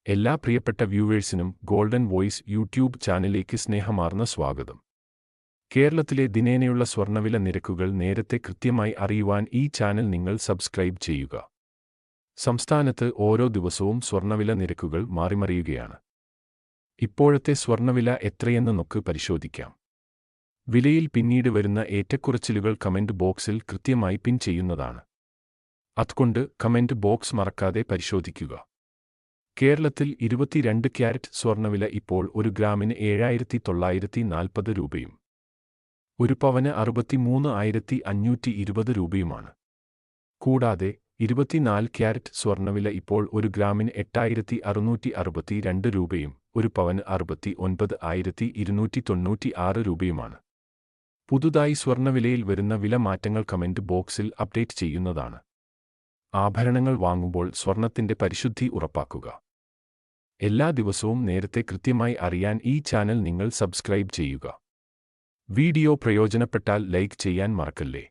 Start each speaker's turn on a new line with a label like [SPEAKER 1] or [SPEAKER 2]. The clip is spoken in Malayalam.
[SPEAKER 1] എല്ലാ പ്രിയപ്പെട്ട വ്യൂവേഴ്സിനും ഗോൾഡൻ വോയിസ് യൂട്യൂബ് ചാനലിലേക്ക് സ്നേഹമാർന്ന സ്വാഗതം. കേരളത്തിലെ ദിനേനയുള്ള സ്വർണ്ണവില നിരക്കുകൾ നേരത്തെ കൃത്യമായി അറിയുവാൻ ഈ ചാനൽ നിങ്ങൾ സബ്സ്ക്രൈബ് ചെയ്യുക. സംസ്ഥാനത്ത് ഓരോ ദിവസവും സ്വർണ്ണവില നിരക്കുകൾ മാറിമറിയുകയാണ്. ഇപ്പോഴത്തെ സ്വർണ്ണവില എത്രയെന്ന് നമുക്ക് പരിശോധിക്കാം. വിലയിൽ പിന്നീട് വരുന്ന ഏറ്റക്കുറച്ചിലുകൾ കമന്റ് ബോക്സിൽ കൃത്യമായി പിൻ ചെയ്യുന്നതാണ്. അതുകൊണ്ട് കമന്റ് ബോക്സ് മറക്കാതെ പരിശോധിക്കുക. കേരളത്തിൽ 22 ക്യാരറ്റ് സ്വർണ്ണവില ഇപ്പോൾ ഒരു ഗ്രാമിന് 7,940 രൂപയും ഒരു പവന് 63,520 രൂപയുമാണ്. കൂടാതെ 24 ക്യാരറ്റ് സ്വർണ്ണവില ഇപ്പോൾ ഒരു ഗ്രാമിന് 8,662 രൂപയും ഒരു പവന് 69,296 രൂപയുമാണ്. പുതുതായി സ്വർണ്ണവിലയിൽ വരുന്ന വില മാറ്റങ്ങൾ കമന്റ് ബോക്സിൽ അപ്ഡേറ്റ് ചെയ്യുന്നതാണ്. ആഭരണങ്ങൾ വാങ്ങുമ്പോൾ സ്വർണ്ണത്തിന്റെ പരിശുദ്ധി ഉറപ്പാക്കുക. എല്ലാ ദിവസവും നേരത്തെ കൃത്യമായി അറിയാൻ ഈ ചാനൽ നിങ്ങൾ സബ്സ്ക്രൈബ് ചെയ്യുക. വീഡിയോ പ്രയോജനപ്പെട്ടാൽ ലൈക്ക് ചെയ്യാൻ മറക്കല്ലേ.